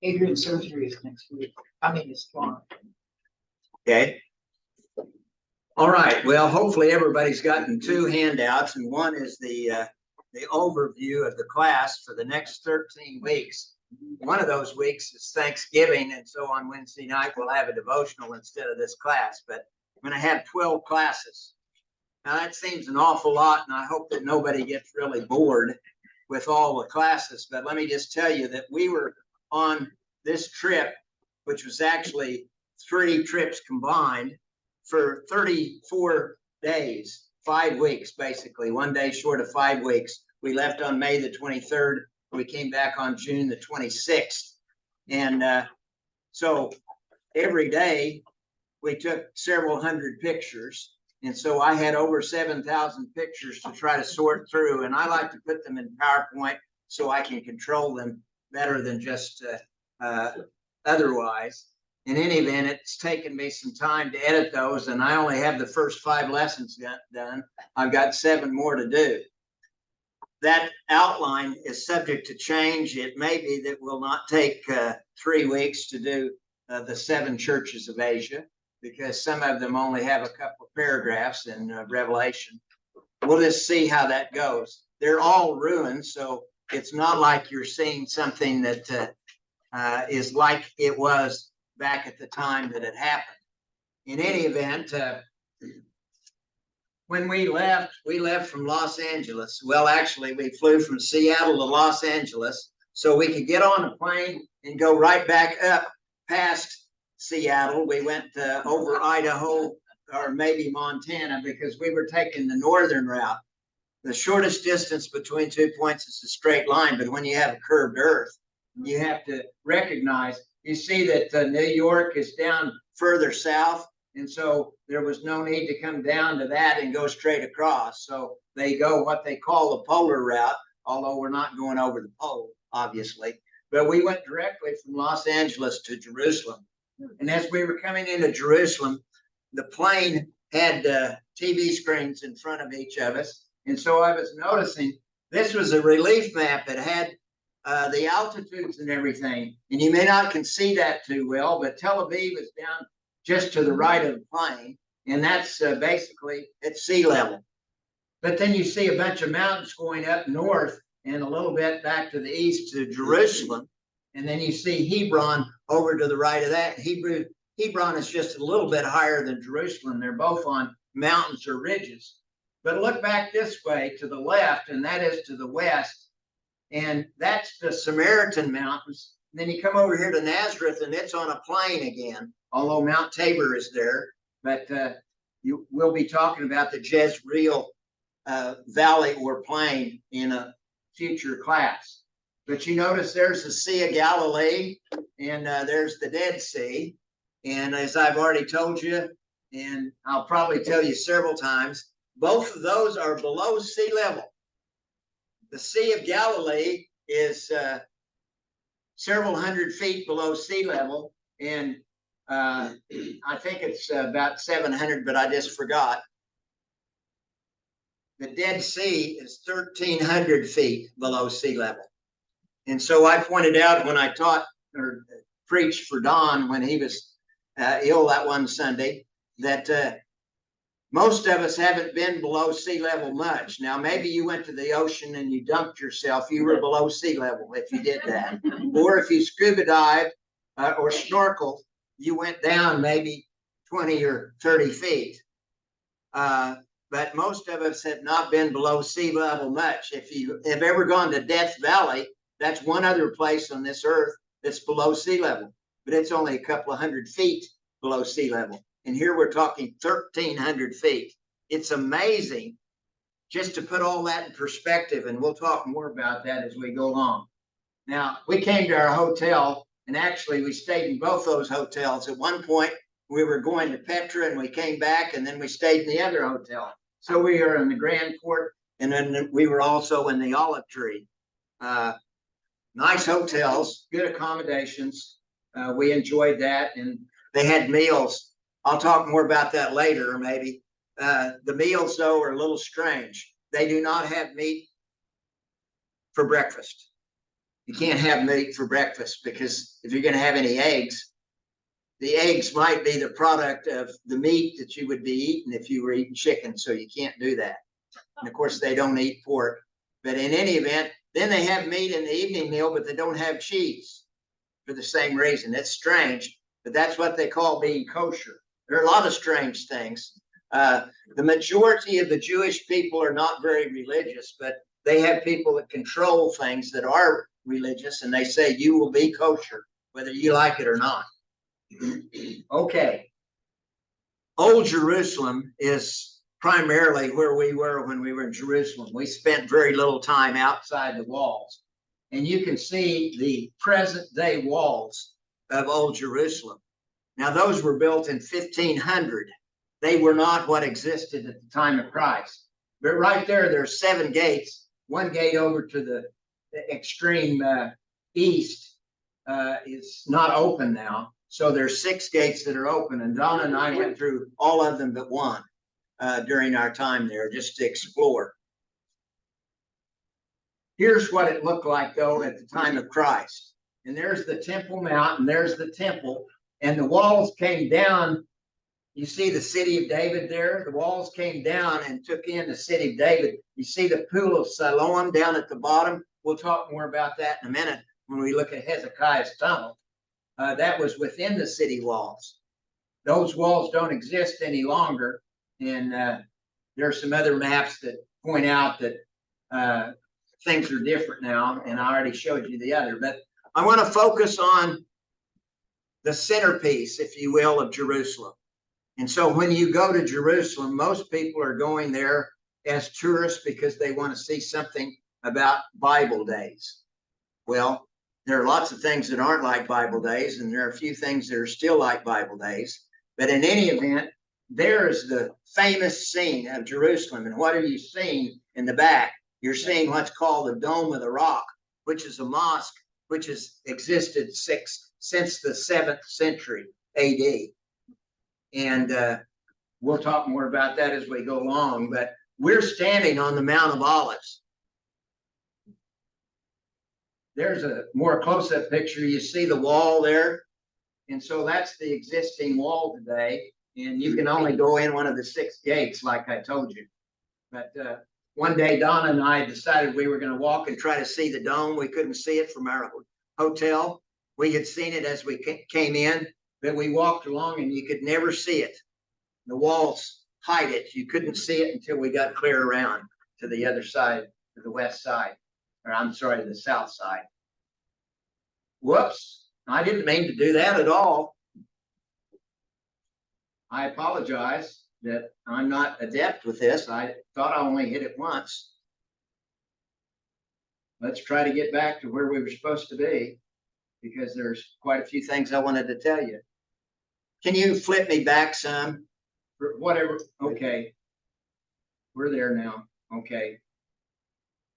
Adrian's surgery is next week. I mean, it's tomorrow. Okay. All right. Well, hopefully everybody's gotten two handouts, and one is the overview of the class for the next 13 weeks. One of those weeks is Thanksgiving, and so on Wednesday night we'll have a devotional instead of this class. But I'm going to have 12 classes. Now that seems an awful lot, and I hope that nobody gets really bored with all the classes. But let me just tell you that we were on this trip, which was actually 3 trips combined, for 34 days, 5 weeks, basically, 1 day short of 5 weeks. We left on May the 23rd. We came back on June the 26th. And so every day we took several hundred pictures. And so I had over 7,000 pictures to try to sort through. And I like to put them in PowerPoint so I can control them better than just otherwise. In any event, it's taken me some time to edit those, and I only have the first 5 lessons done. I've got 7 more to do. That outline is subject to change. It may be that we'll not take 3 weeks to do the 7 churches of Asia, because some of them only have a couple of paragraphs in Revelation. We'll just see how that goes. They're all ruins, so it's not like you're seeing something that is like it was back at the time that it happened. In any event, when we left from Los Angeles. Well, actually, we flew from Seattle to Los Angeles so we could get on a plane and go right back up past Seattle. We went over Idaho or maybe Montana because we were taking the northern route. The shortest distance between 2 points is a straight line, but when you have a curved earth, you have to recognize, you see that New York is down further south, and so there was no need to come down to that and go straight across. So they go what they call the polar route, although we're not going over the pole, obviously. But we went directly from Los Angeles to Jerusalem. And as we were coming into Jerusalem, the plane had TV screens in front of each of us. And so I was noticing this was a relief map. It had the altitudes and everything. And you may not can see that too well, but Tel Aviv is down just to the right of the plane. And that's basically at sea level. But then you see a bunch of mountains going up north and a little bit back to the east to Jerusalem. And then you see Hebron over to the right of that. Hebron is just a little bit higher than Jerusalem. They're both on mountains or ridges. But look back this way to the left, and that is to the west. And that's the Samaritan Mountains. And then you come over here to Nazareth, and it's on a plain again, although Mount Tabor is there. But we'll be talking about the Jezreel Valley or plain in a future class. But you notice there's the Sea of Galilee, and there's the Dead Sea. And as I've already told you, and I'll probably tell you several times, both of those are below sea level. The Sea of Galilee is several hundred feet below sea level, and I think it's about 700, but I just forgot. The Dead Sea is 1,300 feet below sea level. And so I pointed out when I taught or preached for Don when he was ill that one Sunday, that most of us haven't been below sea level much. Now, maybe you went to the ocean and you dumped yourself. You were below sea level if you did that. Or if you scuba dived or snorkeled, you went down maybe 20 or 30 feet. But most of us have not been below sea level much. If you have ever gone to Death Valley, that's one other place on this earth that's below sea level. But it's only a couple of hundred feet below sea level. And here we're talking 1,300 feet. It's amazing just to put all that in perspective. And we'll talk more about that as we go along. Now, we came to our hotel, and actually we stayed in both those hotels. At one point, we were going to Petra, and we came back, and then we stayed in the other hotel. So we were in the Grand Court, and then we were also in the Olive Tree. Nice hotels, good accommodations. We enjoyed that, and they had meals. I'll talk more about that later, maybe. The meals, though, are a little strange. They do not have meat for breakfast. You can't have meat for breakfast because if you're going to have any eggs, the eggs might be the product of the meat that you would be eating if you were eating chicken. So you can't do that. And of course, they don't eat pork. But in any event, then they have meat in the evening meal, but they don't have cheese for the same reason. It's strange, but that's what they call being kosher. There are a lot of strange things. The majority of the Jewish people are not very religious, but they have people that control things that are religious, and they say you will be kosher, whether you like it or not. Okay. Old Jerusalem is primarily where we were when we were in Jerusalem. We spent very little time outside the walls. And you can see the present day walls of Old Jerusalem. Now, those were built in 1500. They were not what existed at the time of Christ. But right there, there's 7 gates. One gate over to the extreme east is not open now. So there's 6 gates that are open. And Donna and I went through all of them but one during our time there just to explore. Here's what it looked like, though, at the time of Christ. And there's the Temple Mount, and there's the temple. And the walls came down. You see the city of David there? The walls came down and took in the city of David. You see the pool of Siloam down at the bottom? We'll talk more about that in a minute when we look at Hezekiah's tunnel. That was within the city walls. Those walls don't exist any longer. And there are some other maps that point out that things are different now. And I already showed you the other. But I want to focus on the centerpiece, if you will, of Jerusalem. And so when you go to Jerusalem, most people are going there as tourists because they want to see something about Bible days. Well, there are lots of things that aren't like Bible days, and there are a few things that are still like Bible days. But in any event, there is the famous scene of Jerusalem. And what are you seeing in the back? You're seeing what's called the Dome of the Rock, which is a mosque which has existed since the 7th century AD. And we'll talk more about that as we go along. But we're standing on the Mount of Olives. There's a more close-up picture. You see the wall there. And so that's the existing wall today. And you can only go in one of the 6 gates, like I told you. But one day, Donna and I decided we were going to walk and try to see the dome. We couldn't see it from our hotel. We had seen it as we came in, but we walked along and you could never see it. The walls hide it. You couldn't see it until we got clear around to the other side, to the west side. Or I'm sorry, the south side. Whoops. I didn't mean to do that at all. I apologize that I'm not adept with this. I thought I only hit it once. Let's try to get back to where we were supposed to be, because there's quite a few things I wanted to tell you. Can you flip me back some? Or whatever. Okay. We're there now. Okay.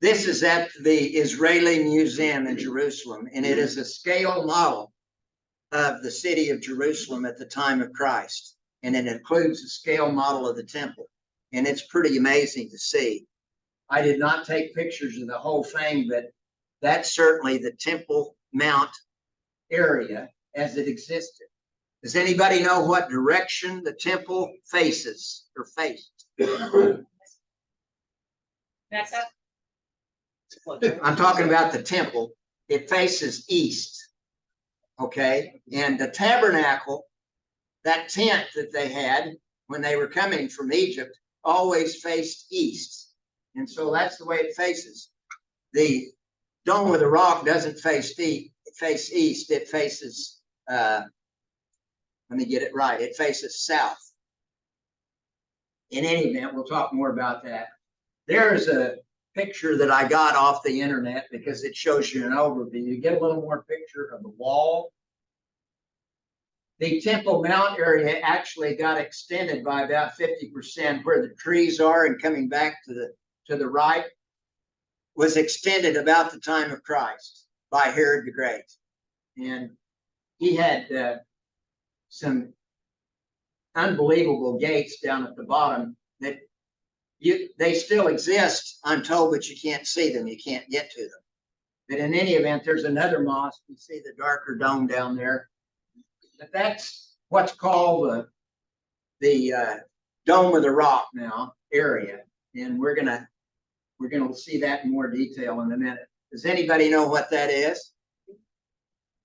This is at the Israeli Museum in Jerusalem, and it is a scale model of the city of Jerusalem at the time of Christ. And it includes a scale model of the temple. And it's pretty amazing to see. I did not take pictures of the whole thing, but that's certainly the Temple Mount area as it existed. Does anybody know what direction the temple faces or faced? That's up. I'm talking about the temple. It faces east. Okay. And the tabernacle, that tent that they had when they were coming from Egypt, always faced east. And so that's the way it faces. The Dome of the Rock doesn't face east. It faces, let me get it right. It faces south. In any event, we'll talk more about that. There's a picture that I got off the internet because it shows you an overview. You get a little more picture of the wall. The Temple Mount area actually got extended by about 50%, where the trees are, and coming back to the right was extended about the time of Christ by Herod the Great. And he had some unbelievable gates down at the bottom that they still exist, I'm told, but you can't see them. You can't get to them. But in any event, there's another mosque. You see the darker dome down there. But that's what's called the Dome of the Rock now area. And we're gonna see that in more detail in a minute. Does anybody know what that is?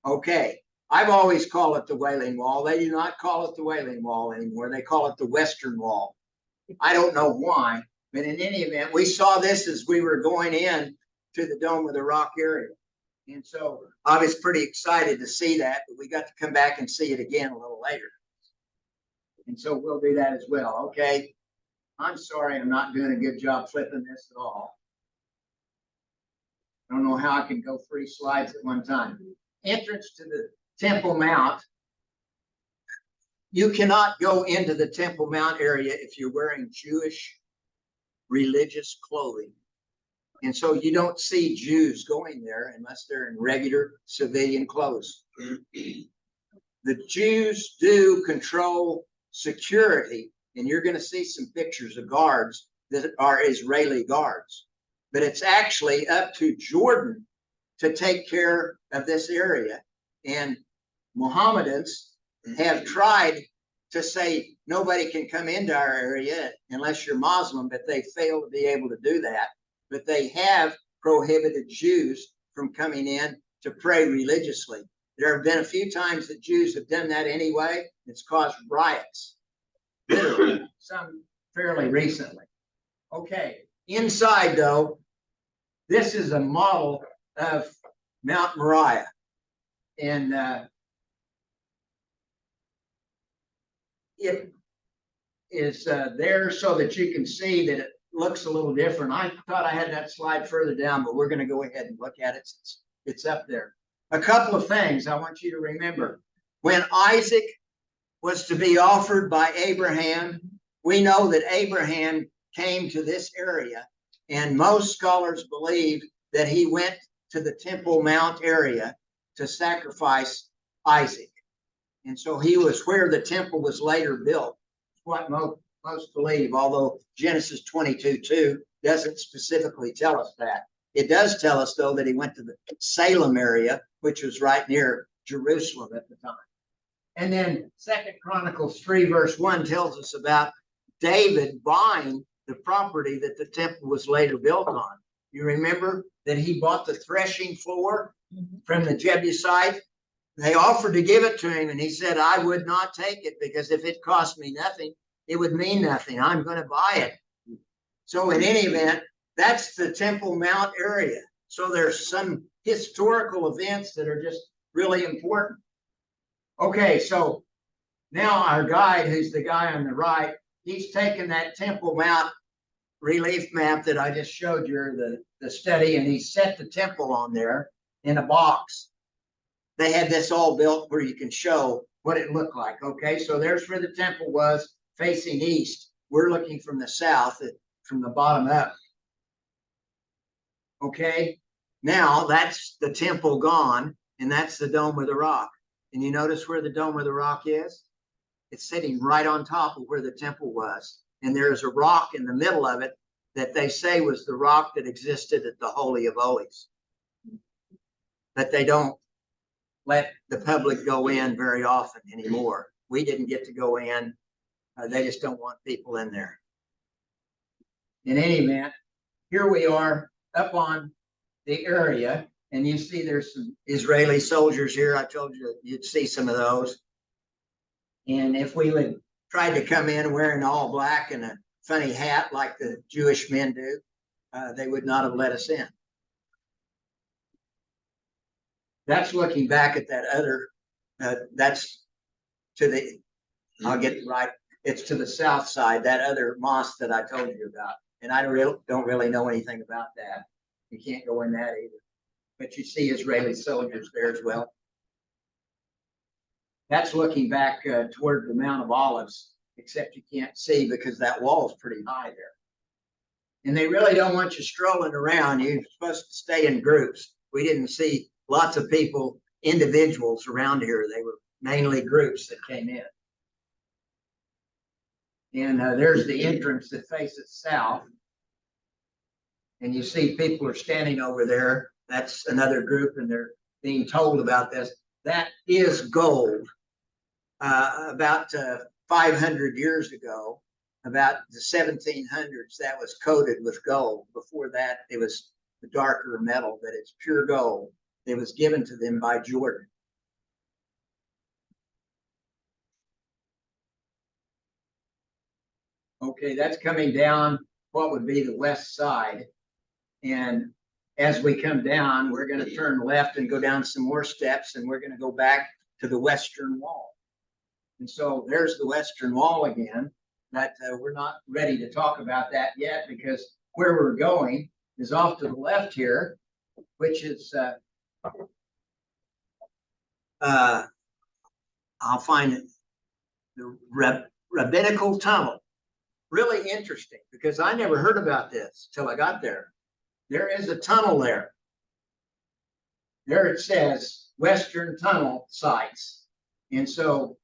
Okay. I've always called it the Wailing Wall. They do not call it the Wailing Wall anymore. They call it the Western Wall. I don't know why, but in any event, we saw this as we were going in to the Dome of the Rock area. And so I was pretty excited to see that, but we got to come back and see it again a little later. And so we'll do that as well. Okay. I'm sorry, I'm not doing a good job flipping this at all. I don't know how I can go 3 slides at one time. Entrance to the Temple Mount. You cannot go into the Temple Mount area if you're wearing Jewish religious clothing. And so you don't see Jews going there unless they're in regular civilian clothes. The Jews do control security, and you're going to see some pictures of guards that are Israeli guards. But it's actually up to Jordan to take care of this area. And Mohammedans have tried to say nobody can come into our area unless you're Muslim, but they fail to be able to do that. But they have prohibited Jews from coming in to pray religiously. There have been a few times that Jews have done that anyway. It's caused riots, literally, some fairly recently. Okay, inside though, this is a model of Mount Moriah. And it is there so that you can see that it looks a little different. I thought I had that slide further down, but we're going to go ahead and look at it since it's up there. A couple of things I want you to remember. When Isaac was to be offered by Abraham, we know that Abraham came to this area, and most scholars believe that he went to the Temple Mount area to sacrifice Isaac. And so he was where the temple was later built. What most believe, although Genesis 22:2 doesn't specifically tell us that. It does tell us, though, that he went to the Salem area, which was right near Jerusalem at the time. And then 2 Chronicles 3 verse 1 tells us about David buying the property that the temple was later built on. You remember that he bought the threshing floor from the Jebusite? They offered to give it to him, and he said, I would not take it, because if it cost me nothing, it would mean nothing. I'm going to buy it. So in any event, that's the Temple Mount area. So there's some historical events that are just really important. Okay, so now our guide, who's the guy on the right, he's taken that Temple Mount relief map that I just showed you, the study, and he set the temple on there in a box. They had this all built where you can show what it looked like. Okay, so there's where the temple was, facing east. We're looking from the south, from the bottom up. Okay, now that's the temple gone, and that's the Dome of the Rock. And you notice where the Dome of the Rock is? It's sitting right on top of where the temple was. And there's a rock in the middle of it that they say was the rock that existed at the Holy of Holies. But they don't let the public go in very often anymore. We didn't get to go in. They just don't want people in there. In any event, here we are up on the area, and you see there's some Israeli soldiers here. I told you you'd see some of those. And if we would try to come in wearing all black and a funny hat like the Jewish men do, they would not have let us in. That's looking back at that other, that's to the, I'll get it right, it's to the south side, that other mosque that I told you about. And I don't really know anything about that. You can't go in that either. But you see Israeli soldiers there as well. That's looking back toward the Mount of Olives, except you can't see because that wall is pretty high there. And they really don't want you strolling around. You're supposed to stay in groups. We didn't see lots of people, individuals around here. They were mainly groups that came in. And there's the entrance that faces south. And you see people are standing over there that's another group, and they're being told about this. That is gold. About 500 years ago, about the 1700s, that was coated with gold. Before that, it was the darker metal, but it's pure gold. It was given to them by Jordan. Okay, that's coming down what would be the west side. And as we come down, we're going to turn left and go down some more steps, and we're going to go back to the western wall. And so there's the western wall again, but we're not ready to talk about that yet, because where we're going is off to the left here, which is, I'll find it, the rabbinical tunnel. Really interesting, because I never heard about this till I got there. There is a tunnel there. There it says Western Tunnel Sites. And so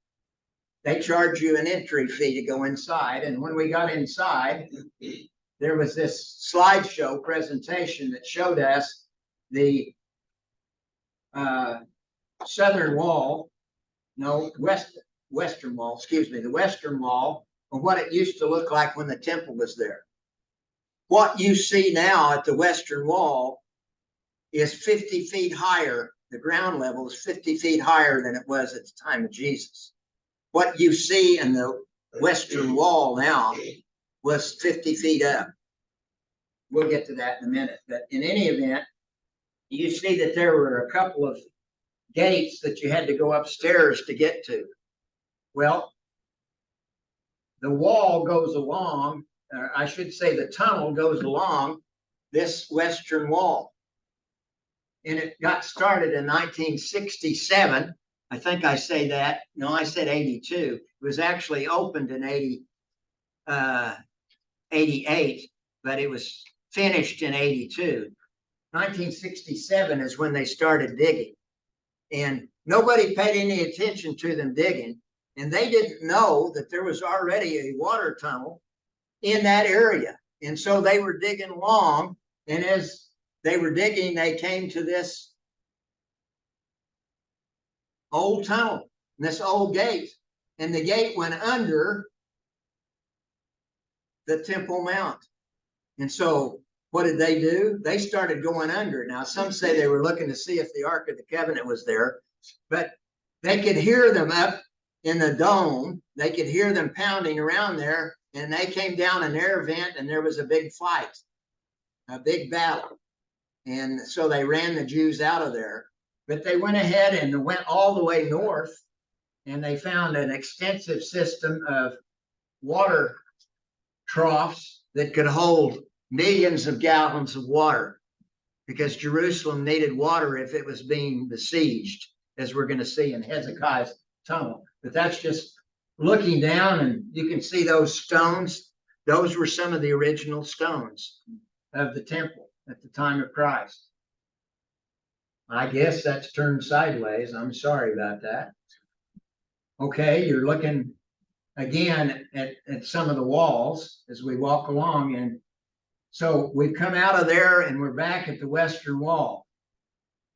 they charge you an entry fee to go inside. And when we got inside, there was this slideshow presentation that showed us the southern wall, no, western wall, excuse me, the western wall, of what it used to look like when the temple was there. What you see now at the western wall is 50 feet higher. The ground level is 50 feet higher than it was at the time of Jesus. What you see in the western wall now was 50 feet up. We'll get to that in a minute. But in any event, you see that there were a couple of gates that you had to go upstairs to get to. Well, the wall goes along, or I should say the tunnel goes along this western wall. And it got started in 1967. I think I say that. No, I said 82. It was actually opened in 88, but it was finished in 82. 1967 is when they started digging. And nobody paid any attention to them digging. And they didn't know that there was already a water tunnel in that area. And so they were digging along. And as they were digging, they came to this old tunnel, this old gate. And the gate went under the Temple Mount. And so what did they do? They started going under. Now, some say they were looking to see if the Ark of the Covenant was there, but they could hear them up in the dome. They could hear them pounding around there, and they came down an air vent, and there was a big fight, a big battle. And so they ran the Jews out of there. But they went ahead and went all the way north, and they found an extensive system of water troughs that could hold millions of gallons of water, because Jerusalem needed water if it was being besieged, as we're going to see in Hezekiah's tunnel. But that's just looking down, and you can see those stones. Those were some of the original stones of the temple at the time of Christ. I guess that's turned sideways. I'm sorry about that. Okay, you're looking again at some of the walls as we walk along. And so we've come out of there and we're back at the Western Wall.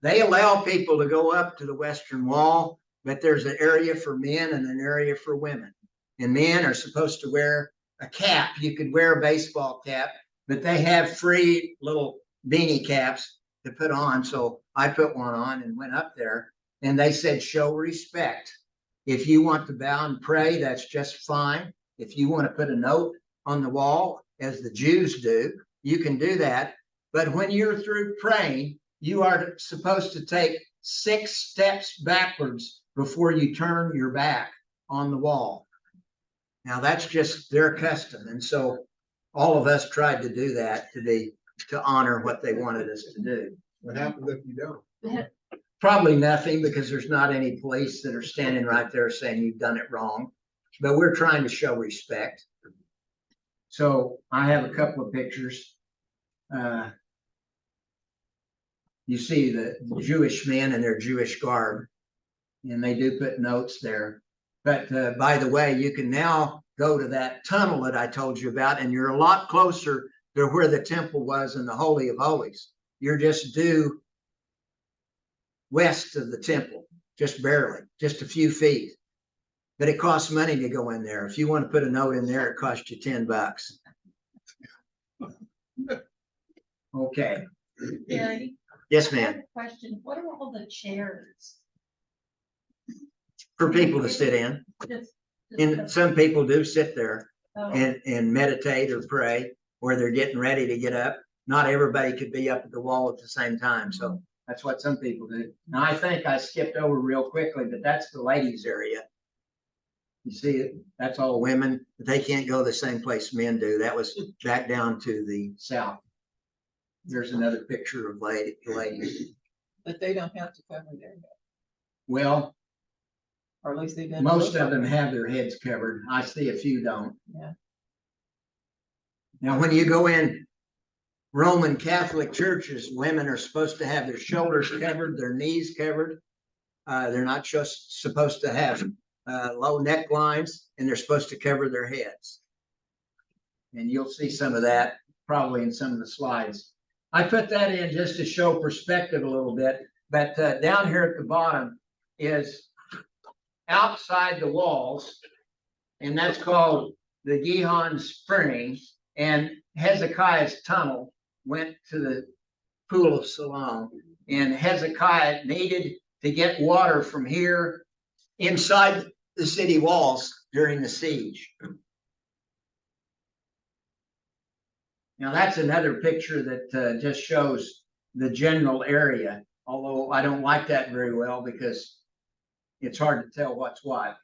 They allow people to go up to the Western Wall, but there's an area for men and an area for women. And men are supposed to wear a cap. You could wear a baseball cap, but they have free little beanie caps to put on. So I put one on and went up there, and they said, show respect. If you want to bow and pray, that's just fine. If you want to put a note on the wall, as the Jews do, you can do that. But when you're through praying, you are supposed to take 6 steps backwards before you turn your back on the wall. Now, that's just their custom. And so all of us tried to do that to honor what they wanted us to do. What happens if you don't? Probably nothing, because there's not any police that are standing right there saying you've done it wrong. But we're trying to show respect. So I have a couple of pictures. You see the Jewish men in their Jewish garb, and they do put notes there. But by the way, you can now go to that tunnel that I told you about, and you're a lot closer to where the temple was in the Holy of Holies. You're just due west of the temple, just barely, just a few feet. But it costs money to go in there. If you want to put a note in there, it costs you $10. Okay. Gary, Yes, I have ma'am. a question. What are all the chairs? For people to sit in. Just- And some people do sit there oh, and meditate or pray, or they're getting ready to get up. Not everybody could be up at the wall at the same time, so that's what some people do. Now, I think I skipped over real quickly, but that's the ladies' area. You see it? That's all women, but they can't go the same place men do. That was back down to the south. There's another picture of ladies. But they don't have to cover their head, Well, or at least they don't. most of them have their heads covered. I see a few don't. Yeah. Now, when you go in Roman Catholic churches, women are supposed to have their shoulders covered, their knees covered. They're not just supposed to have low necklines, and they're supposed to cover their heads. And you'll see some of that probably in some of the slides. I put that in just to show perspective a little bit, but down here at the bottom is outside the walls, and that's called the Gihon Spring, and Hezekiah's tunnel went to the Pool of Siloam, and Hezekiah needed to get water from here inside the city walls during the siege. Now that's another picture that just shows the general area, although I don't like that very well because it's hard to tell what's what.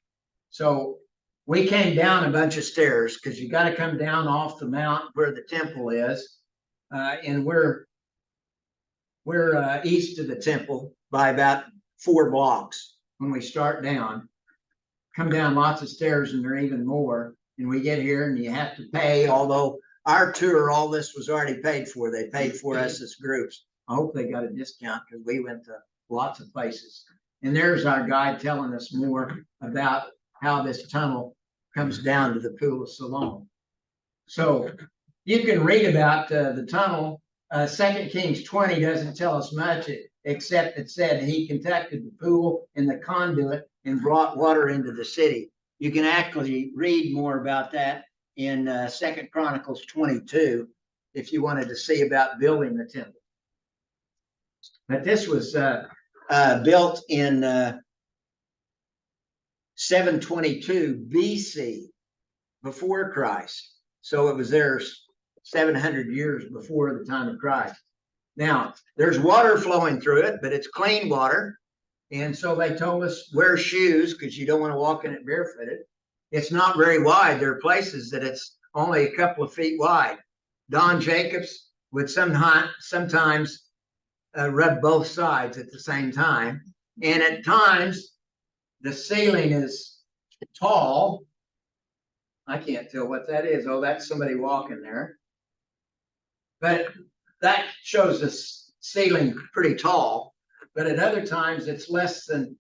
So we came down a bunch of stairs because you got to come down off the mount where the temple is, and we're east of the temple by about 4 blocks. When we start down, come down lots of stairs, and there are even more. And we get here, and you have to pay. Although our tour, all this was already paid for. They paid for us as groups. I hope they got a discount because we went to lots of places. And there's our guide telling us more about how this tunnel comes down to the Pool of Siloam. So you can read about the tunnel. 2 Kings 20 doesn't tell us much, except it said he conducted the pool and the conduit and brought water into the city. You can actually read more about that in 2 Chronicles 22 if you wanted to see about building the temple. But this was built in 722 BC, before Christ. So it was there 700 years before the time of Christ. Now, there's water flowing through it, but it's clean water. And so they told us wear shoes because you don't want to walk in it barefooted. It's not very wide. There are places that it's only a couple of feet wide. Don Jacobs would sometimes rub both sides at the same time. And at times, the ceiling is tall. I can't tell what that is. Oh, that's somebody walking there. But that shows the ceiling pretty tall. But at other times, it's less than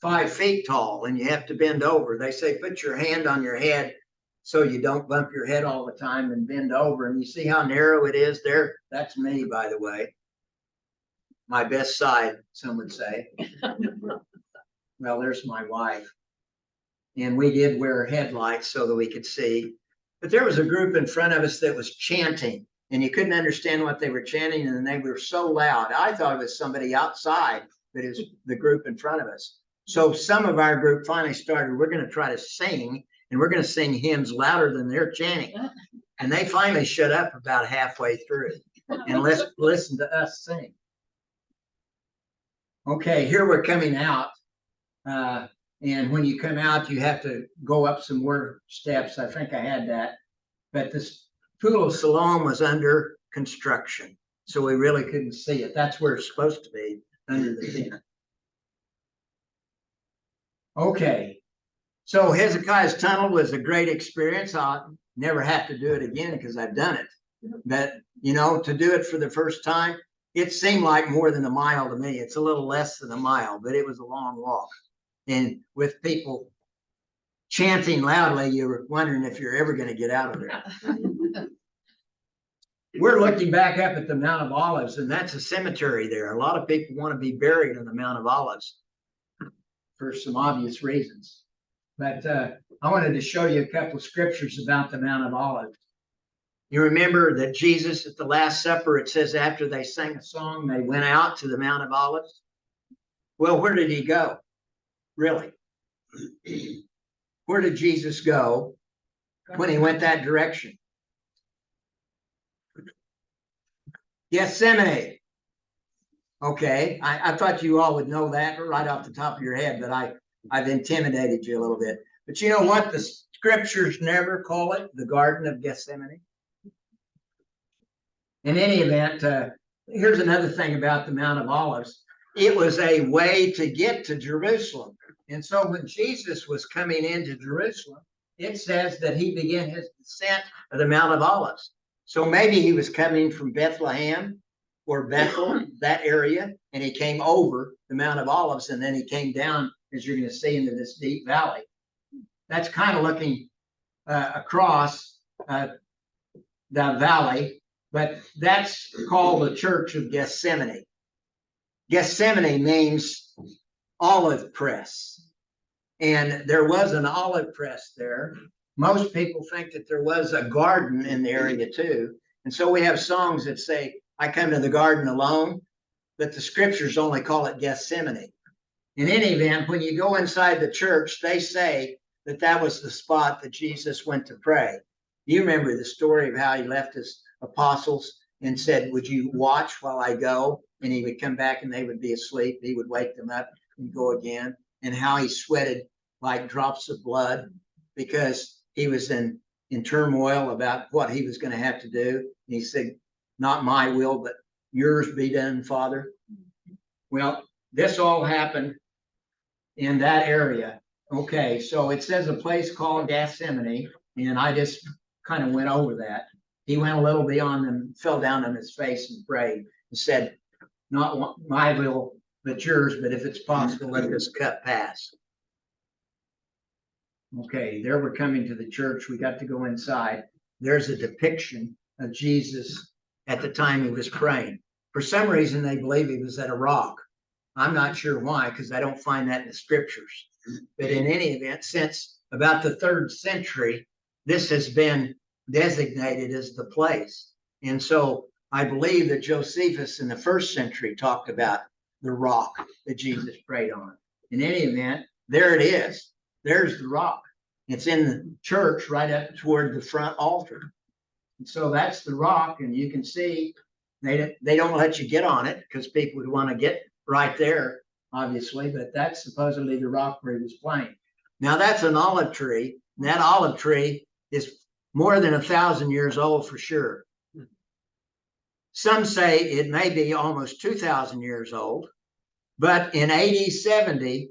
5 feet tall, and you have to bend over. They say put your hand on your head so you don't bump your head all the time and bend over. And you see how narrow it is there? That's me, by the way. My best side, some would say. Well, there's my wife. And we did wear headlights so that we could see. But there was a group in front of us that was chanting, and you couldn't understand what they were chanting, and they were so loud. I thought it was somebody outside, but it was the group in front of us. So some of our group finally started, we're going to try to sing, and we're going to sing hymns louder than they're chanting. And they finally shut up about halfway through and listen to us sing. Okay, here we're coming out. And when you come out, you have to go up some more steps. I think I had that. But this Pool of Siloam was under construction, so we really couldn't see it. That's where it's supposed to be, under the tent. Okay, so Hezekiah's tunnel was a great experience. I'll never have to do it again because I've done it. But, you know, to do it for the first time, it seemed like more than a mile to me. It's a little less than a mile, but it was a long walk. And with people chanting loudly, you were wondering if you're ever going to get out of there. we're looking back up at the Mount of Olives, and that's a cemetery there. A lot of people want to be buried in the Mount of Olives for some obvious reasons. But I wanted to show you a couple of scriptures about the Mount of Olives. You remember that Jesus at the Last Supper, it says after they sang a song, they went out to the Mount of Olives. Well, where did he go? Really? Where did Jesus go when he went that direction? Gethsemane. Okay, I thought you all would know that right off the top of your head, but I've intimidated you a little bit. But you know what? The scriptures never call it the Garden of Gethsemane. In any event, here's another thing about the Mount of Olives. It was a way to get to Jerusalem. And so when Jesus was coming into Jerusalem, it says that he began his descent of the Mount of Olives. So maybe he was coming from Bethlehem or Bethel, that area, and he came over the Mount of Olives, and then he came down, as you're going to see, into this deep valley. That's kind of looking across the valley, but that's called the Church of Gethsemane. Gethsemane means olive press, and there was an olive press there. Most people think that there was a garden in the area too, and so we have songs that say, I come to the garden alone, but the scriptures only call it Gethsemane. In any event, when you go inside the church, they say that that was the spot that Jesus went to pray. You remember the story of how he left his apostles and said, would you watch while I go? And he would come back and they would be asleep. He would wake them up and go again. And how he sweated like drops of blood because he was in turmoil about what he was going to have to do. And he said, not my will, but yours be done, Father. Well, this all happened in that area. Okay, so it says a place called Gethsemane, and I just kind of went over that. He went a little beyond them, fell down on his face and prayed and said, not my will, but yours, but if it's possible, let this cup pass. Okay, there we're coming to the church. We got to go inside. There's a depiction of Jesus at the time he was praying. For some reason, they believe he was at a rock. I'm not sure why, because I don't find that in the scriptures. But in any event, since about the 3rd century, this has been designated as the place. And so I believe that Josephus in the 1st century talked about the rock that Jesus prayed on. In any event, there it is. There's the rock. It's in the church right up toward the front altar. And so that's the rock, and you can see they don't let you get on it because people would want to get right there, obviously, but that's supposedly the rock where he was playing. Now that's an olive tree, and that olive tree is more than 1,000 years old for sure. Some say it may be almost 2,000 years old, but in AD 70,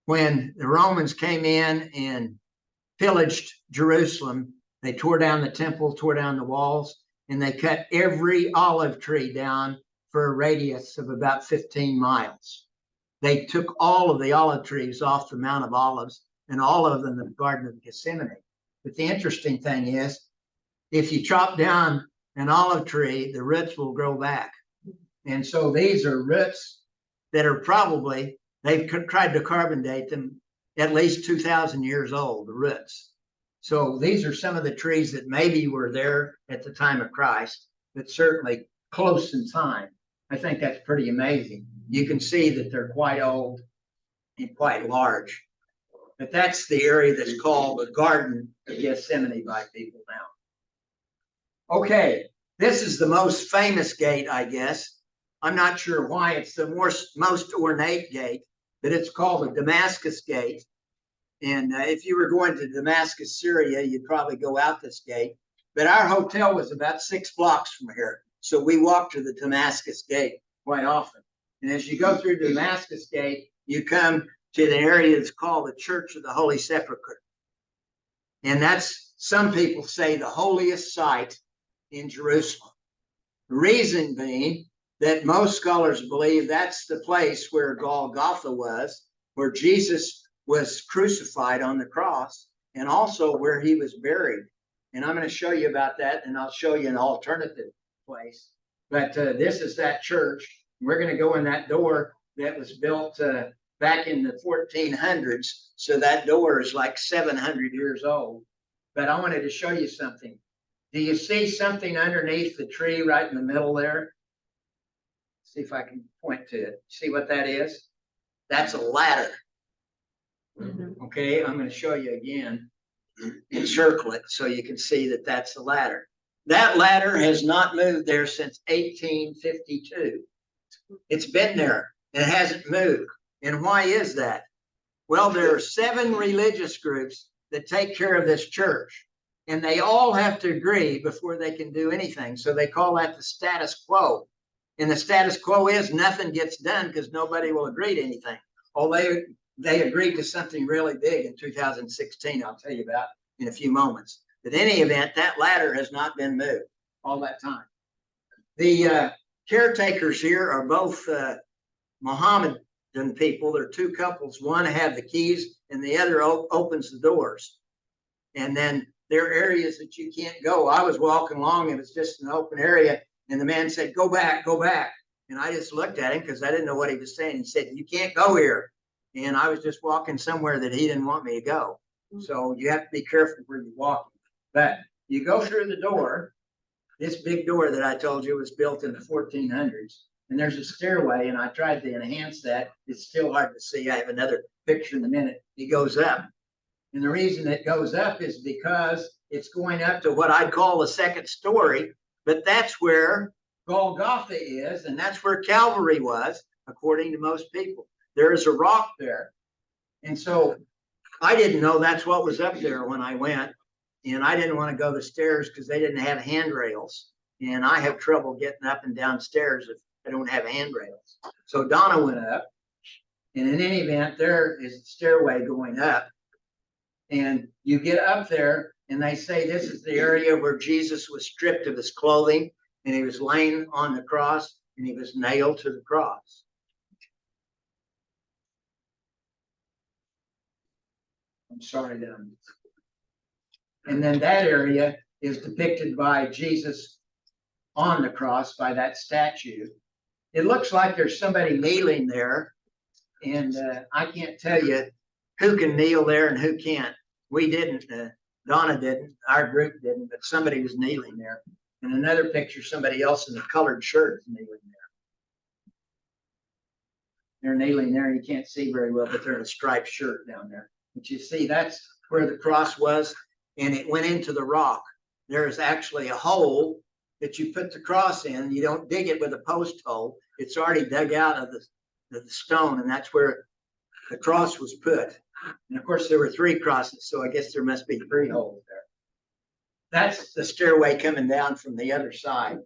when the Romans came in and pillaged Jerusalem, they tore down the temple, tore down the walls, and they cut every olive tree down for a radius of about 15 miles. They took all of the olive trees off the Mount of Olives and all of them in the Garden of Gethsemane. But the interesting thing is, if you chop down an olive tree, the roots will grow back. And so these are roots that are probably, they've tried to carbon date them at least 2,000 years old, the roots. So these are some of the trees that maybe were there at the time of Christ, but certainly close in time. I think that's pretty amazing. You can see that they're quite old and quite large. But that's the area that's called the Garden of Gethsemane by people now. Okay, this is the most famous gate, I guess. I'm not sure why it's the most ornate gate, but it's called the Damascus Gate. And if you were going to Damascus, Syria, you'd probably go out this gate. But our hotel was about 6 blocks from here. So we walked to the Damascus Gate quite often. And as you go through Damascus Gate, you come to the area that's called the Church of the Holy Sepulchre. And that's, some people say, the holiest site in Jerusalem. The reason being that most scholars believe that's the place where Golgotha was, where Jesus was crucified on the cross, and also where he was buried. And I'm going to show you about that, and I'll show you an alternative place. But this is that church. We're going to go in that door that was built back in the 1400s. So that door is like 700 years old. But I wanted to show you something. Do you see something underneath the tree right in the middle there? See if I can point to it. See what that is? That's a ladder. Okay, I'm going to show you again. Encircle it so you can see that that's the ladder. That ladder has not moved there since 1852. It's been there and it hasn't moved. And why is that? Well, there are 7 religious groups that take care of this church, and they all have to agree before they can do anything. So they call that the status quo. And the status quo is nothing gets done because nobody will agree to anything. Oh, they agreed to something really big in 2016, I'll tell you about in a few moments. But in any event, that ladder has not been moved all that time. The caretakers here are both Mohammedan people. They're 2 couples. One have the keys and the other opens the doors. And then there are areas that you can't go. I was walking along, it was just an open area, and the man said, go back, go back. And I just looked at him because I didn't know what he was saying. He said, you can't go here. And I was just walking somewhere that he didn't want me to go. So you have to be careful where you're walking. But you go through the door. This big door that I told you was built in the 1400s. And there's a stairway, and I tried to enhance that. It's still hard to see. I have another picture in a minute. It goes up. And the reason it goes up is because it's going up to what I'd call the 2nd story. But that's where Golgotha is, and that's where Calvary was, according to most people. There is a rock there. And so I didn't know that's what was up there when I went. And I didn't want to go the stairs because they didn't have handrails. And I have trouble getting up and down stairs if I don't have handrails. So Donna went up. And in any event, there is a stairway going up. And you get up there, and they say this is the area where Jesus was stripped of his clothing, and he was laying on the cross, and he was nailed to the cross. I'm sorry that I'm... And then that area is depicted by Jesus on the cross by that statue. It looks like there's somebody kneeling there, and I can't tell you who can kneel there and who can't. We didn't. Donna didn't. Our group didn't, but somebody was kneeling there. And another picture, somebody else in a colored shirt is kneeling there. They're kneeling there, and you can't see very well, but they're in a striped shirt down there. But you see, that's where the cross was, and it went into the rock. There's actually a hole that you put the cross in. You don't dig it with a post hole. It's already dug out of the stone, and that's where the cross was put. And of course, there were 3 crosses, so I guess there must be 3 holes there. That's the stairway coming down from the other side.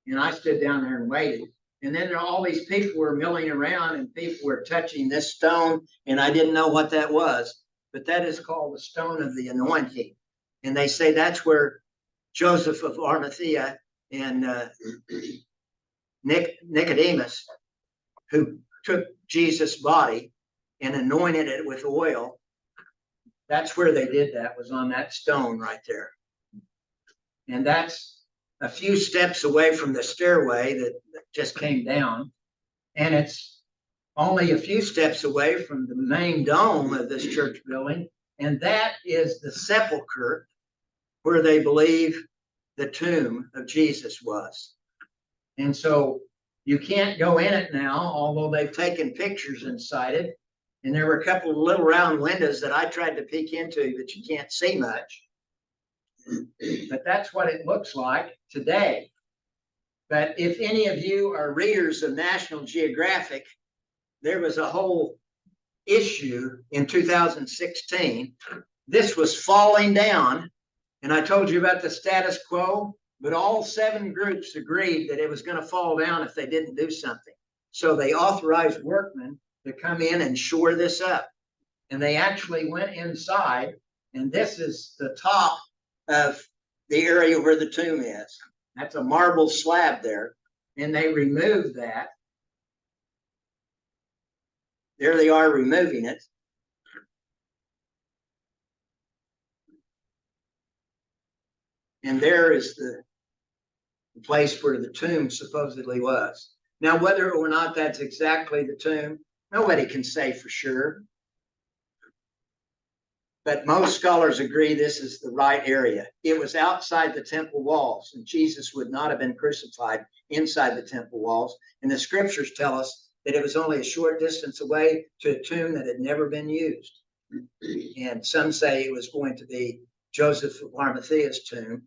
And I stood down there and waited. And then all these people were milling around, and people were touching this stone, and I didn't know what that was. But that is called the stone of the anointing. And they say that's where Joseph of Arimathea and Nicodemus, who took Jesus' body and anointed it with oil, that's where they did that, was on that stone right there. And that's a few steps away from the stairway that just came down. And it's only a few steps away from the main dome of this church building. And that is the sepulcher where they believe the tomb of Jesus was. And so you can't go in it now, although they've taken pictures inside it. And there were a couple of little round windows that I tried to peek into, but you can't see much. But that's what it looks like today. But if any of you are readers of National Geographic, there was a whole issue in 2016. This was falling down. And I told you about the status quo, but all 7 groups agreed that it was going to fall down if they didn't do something. So they authorized workmen to come in and shore this up. And they actually went inside, and this is the top of the area where the tomb is. That's a marble slab there. And they removed that. There they are removing it. And there is the place where the tomb supposedly was. Now, whether or not that's exactly the tomb, nobody can say for sure. But most scholars agree this is the right area. It was outside the temple walls, and Jesus would not have been crucified inside the temple walls. And the scriptures tell us that it was only a short distance away to a tomb that had never been used. And some say it was going to be Joseph of Arimathea's tomb,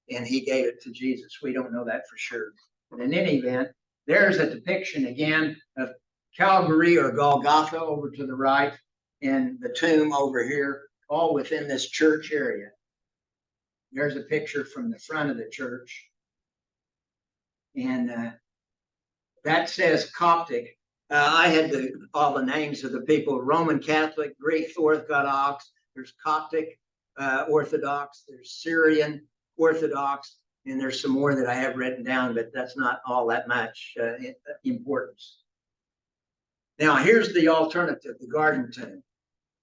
and he gave it to Jesus. We don't know that for sure. But in any event, there's a depiction again of Calvary or Golgotha over to the right, and the tomb over here, all within this church area. There's a picture from the front of the church. And that says Coptic. I had all the names of the people: Roman Catholic, Greek Orthodox, there's Coptic Orthodox, there's Syrian Orthodox, and there's some more that I have written down, but that's not all that much importance. Now, here's the alternative, the Garden Tomb.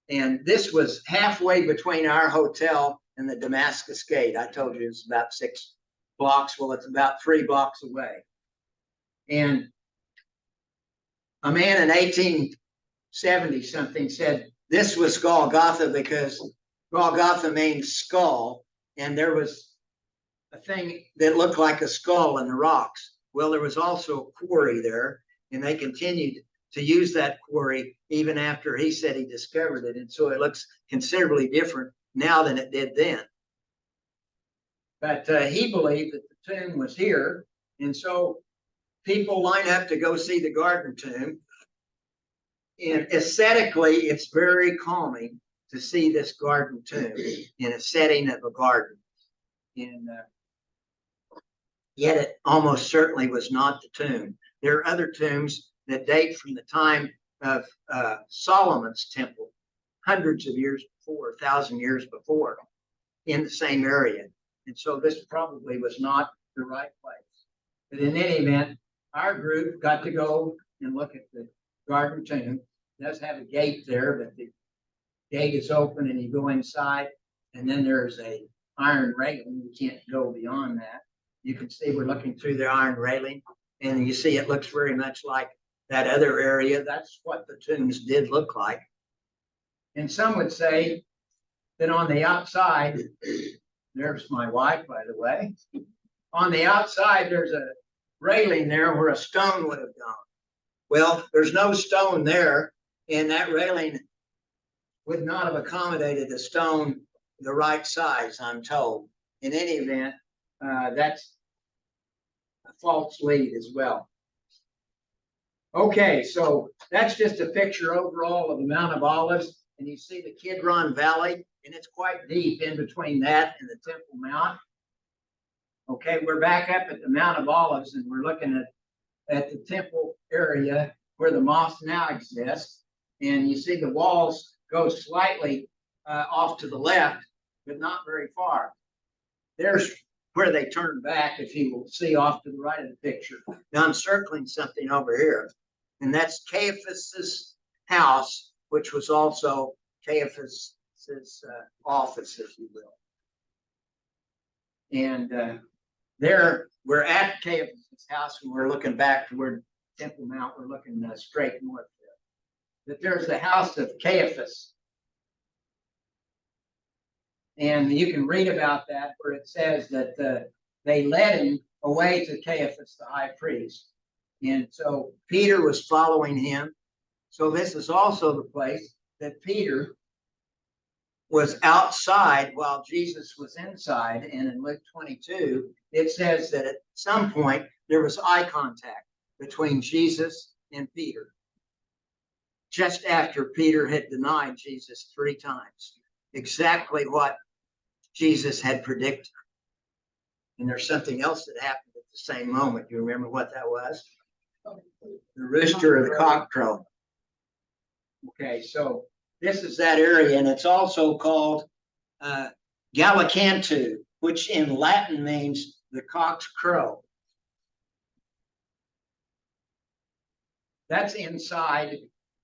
And this was halfway between our hotel and the Damascus Gate. I told you it's about 6 blocks. Well, it's about 3 blocks away. And a man in 1870 something said this was Golgotha because Golgotha means skull, and there was a thing that looked like a skull in the rocks. Well, there was also a quarry there, and they continued to use that quarry even after he said he discovered it. And so it looks considerably different now than it did then. But he believed that the tomb was here. And so people line up to go see the Garden Tomb. And aesthetically, it's very calming to see this Garden Tomb in a setting of a garden. And yet it almost certainly was not the tomb. There are other tombs that date from the time of Solomon's temple, hundreds of years before, 1,000 years before, in the same area. And so this probably was not the right place. But in any event, our group got to go and look at the Garden Tomb. It does have a gate there, but the gate is open and you go inside, and then there's a iron railing. You can't go beyond that. You can see we're looking through the iron railing, and you see it looks very much like that other area. That's what the tombs did look like. And some would say that on the outside, there's my wife, by the way. On the outside, there's a railing there where a stone would have gone. Well, there's no stone there, and that railing would not have accommodated a stone the right size, I'm told. In any event, that's a false lead as well. Okay, so that's just a picture overall of the Mount of Olives, and you see the Kidron Valley, and it's quite deep in between that and the Temple Mount. Okay, we're back up at the Mount of Olives, and we're looking at the temple area where the mosque now exists, and you see the walls go slightly off to the left, but not very far. There's where they turn back, if you will see off to the right of the picture. Now I'm circling something over here, and that's Caiaphas's house, which was also Caiaphas's office, if you will. And there, we're at Caiaphas's house, and we're looking back toward Temple Mount. We're looking straight north there. But there's the house of Caiaphas. And you can read about that where it says that they led him away to Caiaphas, the high priest. And so Peter was following him. So this is also the place that Peter was outside while Jesus was inside. And in Luke 22, it says that at some point there was eye contact between Jesus and Peter, just after Peter had denied Jesus 3 times. Exactly what Jesus had predicted. And there's something else that happened at the same moment. Do you remember what that was? The rooster or the cock crow. Okay, so this is that area, and it's also called Gallicantu, which in Latin means the cock's crow. That's inside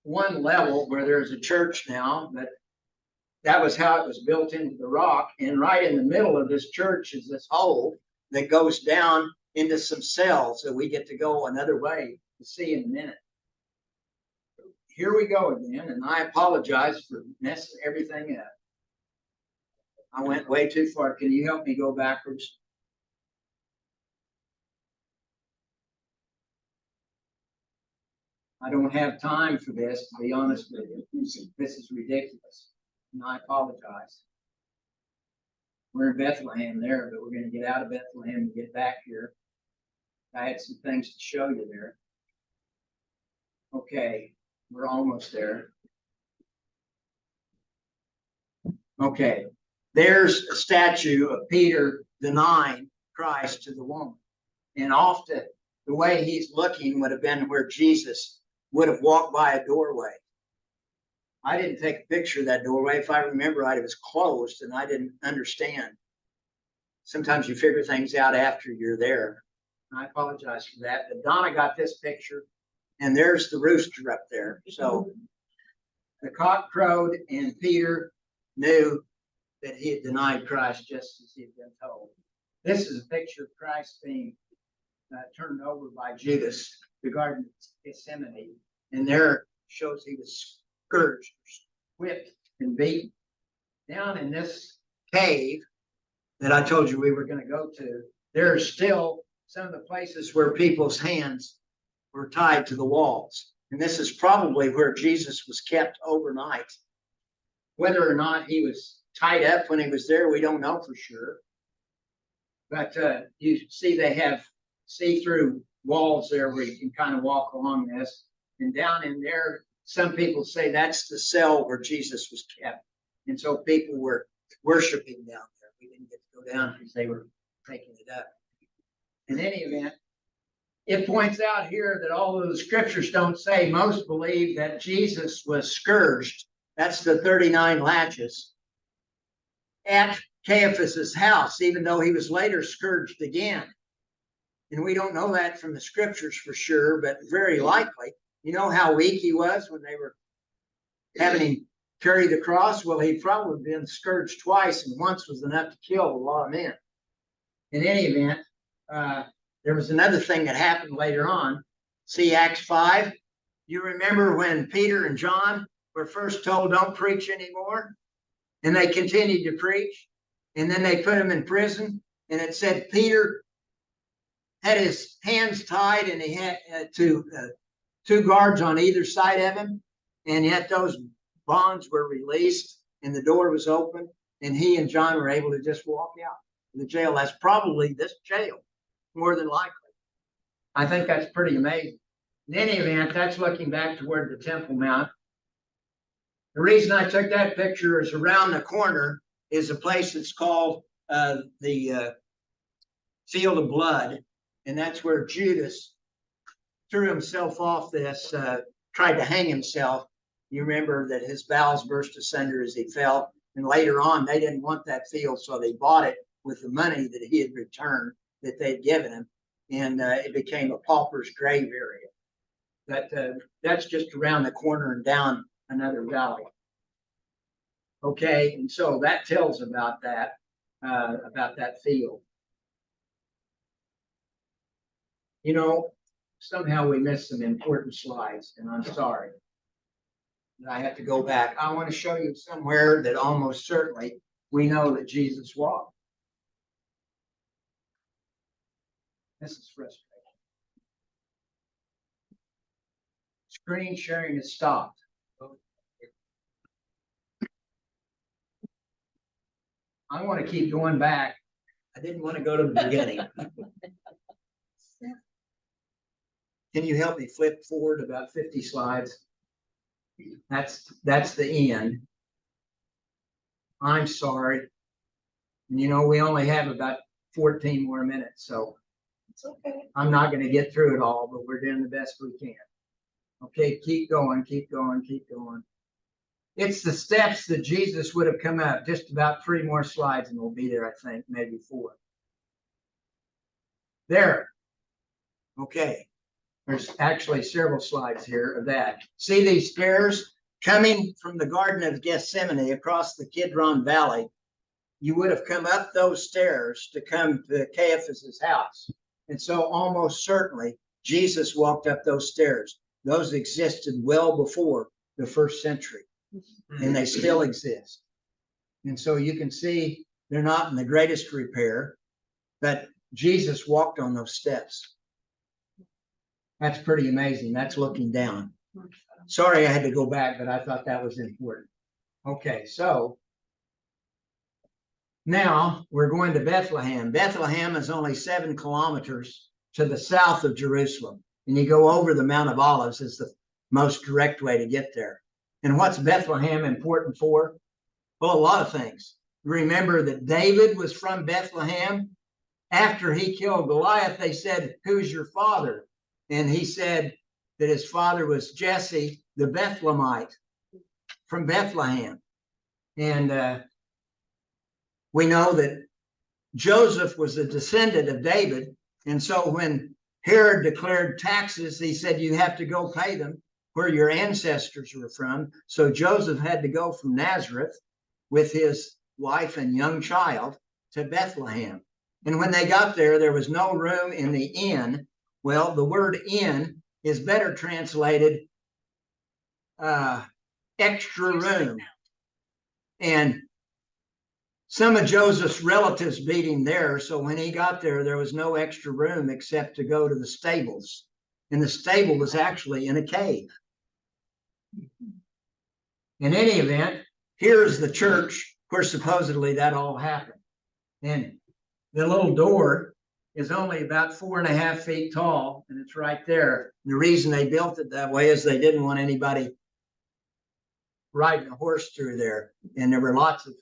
one level where there's a church now, but that was how it was built into the rock. And right in the middle of this church is this hole. that goes down into some cells that we get to go another way to see in a minute. Here we go again, and I apologize for messing everything up. I went way too far. Can you help me go backwards? I don't have time for this, to be honest with you. This is ridiculous, and I apologize. We're in Bethlehem there, but we're going to get out of Bethlehem and get back here. I had some things to show you there. Okay, we're almost there. Okay, there's a statue of Peter denying Christ to the woman. And often the way he's looking would have been where Jesus would have walked by a doorway. I didn't take a picture of that doorway. If I remember right, it was closed and I didn't understand. Sometimes you figure things out after you're there. I apologize for that. But Donna got this picture, and there's the rooster up there. So the cock crowed, and Peter knew that he had denied Christ just as he had been told. This is a picture of Christ being turned over by Judas, the Garden of Gethsemane. And there shows he was scourged, whipped, and beaten. Down in this cave that I told you we were going to go to, there's still some of the places where people's hands were tied to the walls. And this is probably where Jesus was kept overnight. Whether or not he was tied up when he was there, we don't know for sure. But you see they have see-through walls there where you can kind of walk along this. And down in there, some people say that's the cell where Jesus was kept. And so people were worshiping down there. We didn't get to go down because they were taking it up. In any event, it points out here that although the scriptures don't say, most believe that Jesus was scourged. That's the 39 lashes at Caiaphas's house, even though he was later scourged again. And we don't know that from the scriptures for sure, but very likely. You know how weak he was when they were having him carry the cross? Well, he'd probably been scourged twice, and once was enough to kill a lot of men. In any event, there was another thing that happened later on. See Acts 5? You remember when Peter and John were first told, don't preach anymore? And they continued to preach. And then they put him in prison. And it said Peter had his hands tied, and he had two guards on either side of him. And yet those bonds were released, and the door was open. And he and John were able to just walk out of the jail. That's probably this jail, more than likely. I think that's pretty amazing. In any event, that's looking back toward the Temple Mount. The reason I took that picture is around the corner is a place that's called the Field of Blood. And that's where Judas threw himself off this, tried to hang himself. You remember that his bowels burst asunder as he fell. And later on, they didn't want that field, so they bought it with the money that he had returned that they'd given him. And it became a pauper's grave area. That's just around the corner and down another valley. Okay, and so that tells about that field. You know, somehow we missed some important slides, and I'm sorry. I have to go back. I want to show you somewhere that almost certainly we know that Jesus walked. This is frustrating. Screen sharing is stopped. I want to keep going back. I didn't want to go to the beginning. Can you help me flip forward about 50 slides? That's the end. I'm sorry. And you know, we only have about 14 more minutes, so It's okay. I'm not going to get through it all, but we're doing the best we can. Okay, keep going, keep going, keep going. It's the steps that Jesus would have come up. Just about 3 more slides and we'll be there, I think, maybe 4. There. Okay. There's actually several slides here of that. See these stairs coming from the Garden of Gethsemane across the Kidron Valley. you would have come up those stairs to come to Caiaphas's house. And so almost certainly Jesus walked up those stairs. Those existed well before the first century, and they still exist. And so you can see they're not in the greatest repair, but Jesus walked on those steps. That's pretty amazing. That's looking down. Sorry I had to go back, but I thought that was important. Okay, so now we're going to Bethlehem. Bethlehem is only 7 kilometers to the south of Jerusalem. And you go over the Mount of Olives is the most direct way to get there. And what's Bethlehem important for? Well, a lot of things. Remember that David was from Bethlehem. After he killed Goliath, they said, "Who's your father?" And he said that his father was Jesse, the Bethlehemite from Bethlehem. And we know that Joseph was a descendant of David. And so when Herod declared taxes, he said, you have to go pay them where your ancestors were from. So Joseph had to go from Nazareth with his wife and young child to Bethlehem. And when they got there, there was no room in the inn. Well, the word inn is better translated extra room. And some of Joseph's relatives beat him there. So when he got there, there was no extra room except to go to the stables. And the stable was actually in a cave. In any event, here's the church where supposedly that all happened. And the little door is only about 4.5 feet tall, and it's right there. And the reason they built it that way is they didn't want anybody riding a horse through there. And there were lots of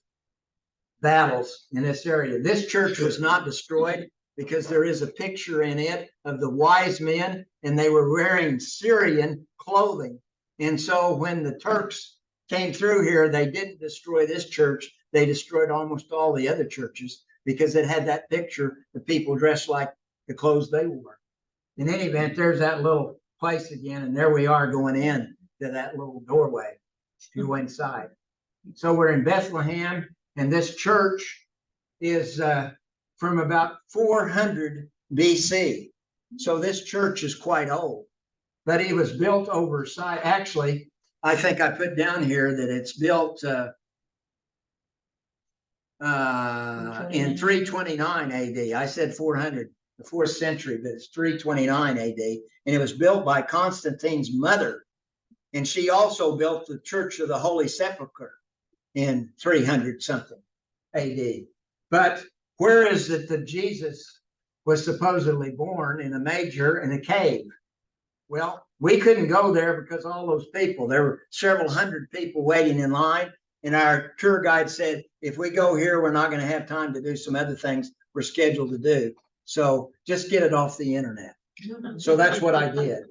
battles in this area. This church was not destroyed because there is a picture in it of the wise men, and they were wearing Syrian clothing. And so when the Turks came through here, they didn't destroy this church. They destroyed almost all the other churches because it had that picture of people dressed like the clothes they wore. In any event, there's that little place again, and there we are going in to that little doorway to go inside. So we're in Bethlehem, and this church is from about 400 BC. So this church is quite old, but it was built overside. Actually, I think I put down here that it's built in 329 AD. I said 400, the 4th century, but it's 329 AD. And it was built by Constantine's mother. And she also built the Church of the Holy Sepulchre in 300 something AD. But where is it that Jesus was supposedly born? In a manger in a cave? Well, we couldn't go there because all those people, there were several hundred people waiting in line. And our tour guide said, if we go here, we're not going to have time to do some other things we're scheduled to do. So just get it off the internet. So that's what I did.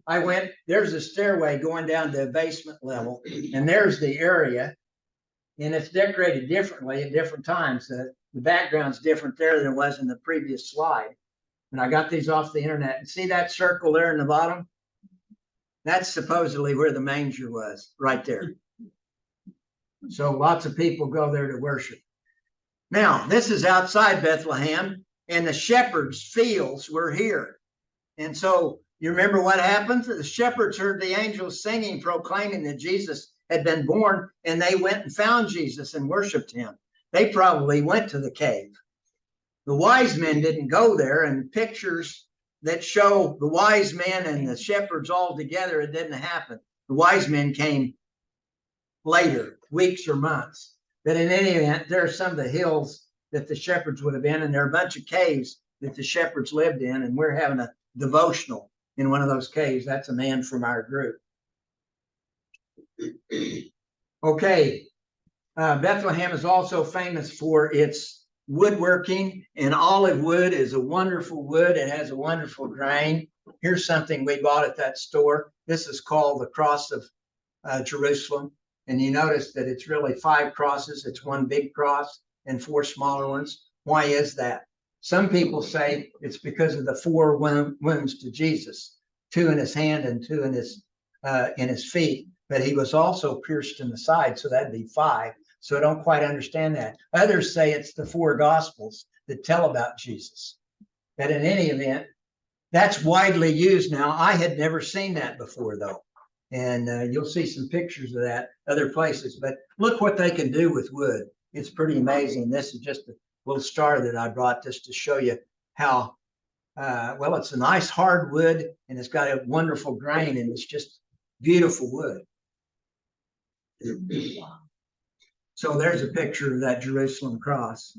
I went, there's a stairway going down to a basement level, and there's the area. And it's decorated differently at different times. The background's different there than it was in the previous slide. And I got these off the internet. And see that circle there in the bottom? That's supposedly where the manger was, right there. So lots of people go there to worship. Now, this is outside Bethlehem, and the shepherds' fields were here. And so you remember what happened? The shepherds heard the angels singing, proclaiming that Jesus had been born, and they went and found Jesus and worshiped him. They probably went to the cave. The wise men didn't go there, and pictures that show the wise men and the shepherds all together, it didn't happen. The wise men came later, weeks or months. But in any event, there are some of the hills that the shepherds would have been, and there are a bunch of caves that the shepherds lived in, and we're having a devotional in one of those caves. That's a man from our group. Okay, Bethlehem is also famous for its woodworking, and olive wood is a wonderful wood. It has a wonderful grain. Here's something we bought at that store. This is called the Cross of Jerusalem. And you notice that it's really 5 crosses. It's 1 big cross and 4 smaller ones. Why is that? Some people say it's because of the 4 wounds to Jesus, 2 in his hand and 2 in his feet. But he was also pierced in the side, so that'd be 5. so I don't quite understand that. Others say it's the 4 Gospels that tell about Jesus. But in any event, that's widely used now. I had never seen that before, though. And you'll see some pictures of that other places. But look what they can do with wood. It's pretty amazing. This is just a little star that I brought just to show you how, well, it's a nice hard wood, and it's got a wonderful grain, and it's just beautiful wood. So there's a picture of that Jerusalem cross.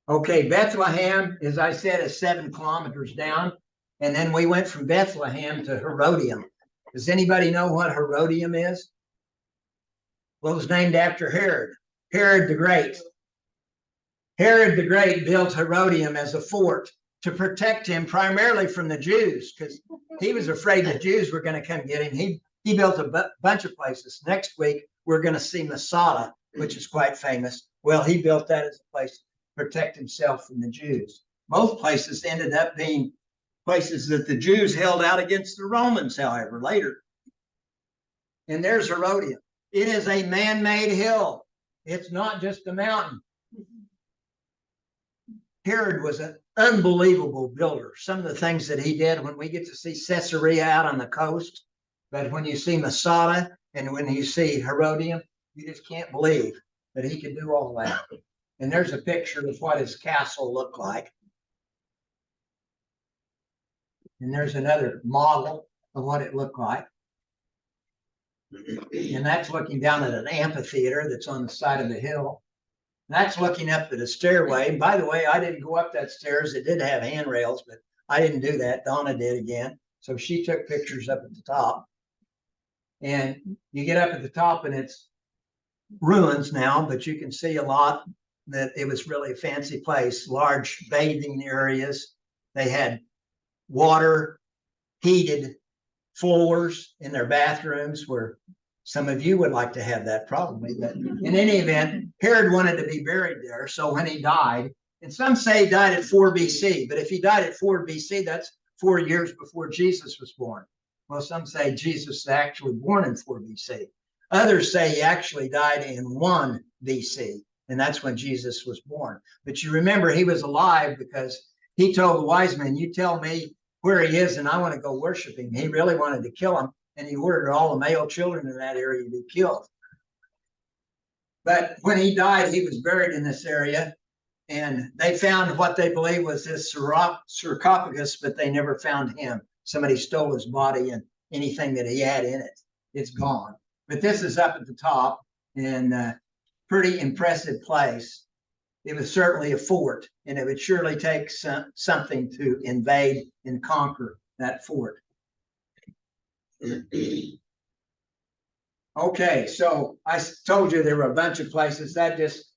Okay, Bethlehem, as I said, is 7 kilometers down. And then we went from Bethlehem to Herodium. Does anybody know what Herodium is? Well, it was named after Herod, Herod the Great. Herod the Great built Herodium as a fort to protect him primarily from the Jews, because he was afraid the Jews were going to come get him. He built a bunch of places. Next week, we're going to see Masada, which is quite famous. Well, he built that as a place to protect himself from the Jews. Most places ended up being places that the Jews held out against the Romans, however, later. And there's Herodium. It is a man-made hill. It's not just a mountain. Herod was an unbelievable builder. Some of the things that he did, when we get to see Caesarea out on the coast, but when you see Masada and when you see Herodium, you just can't believe that he could do all that. And there's a picture of what his castle looked like. And there's another model of what it looked like. And that's looking down at an amphitheater that's on the side of the hill. That's looking up at a stairway. And by the way, I didn't go up that stairs. It did have handrails, but I didn't do that. Donna did again. So she took pictures up at the top. And you get up at the top and it's ruins now, but you can see a lot that it was really a fancy place. Large bathing areas. They had water, heated floors in their bathrooms, where some of you would like to have that probably. But in any event, Herod wanted to be buried there. So when he died, and some say he died at 4 BC, but if he died at 4 BC, that's 4 years before Jesus was born. Well, some say Jesus was actually born in 4 BC. Others say he actually died in 1 BC, and that's when Jesus was born. But you remember, he was alive because he told the wise men, you tell me where he is and I want to go worship him. He really wanted to kill him, and he ordered all the male children in that area to be killed. But when he died, he was buried in this area, and they found what they believe was his sarcophagus, but they never found him. Somebody stole his body and anything that he had in it. It's gone. But this is up at the top, and pretty impressive place. It was certainly a fort, and it would surely take something to invade and conquer that fort. Okay, so I told you there were a bunch of places. That just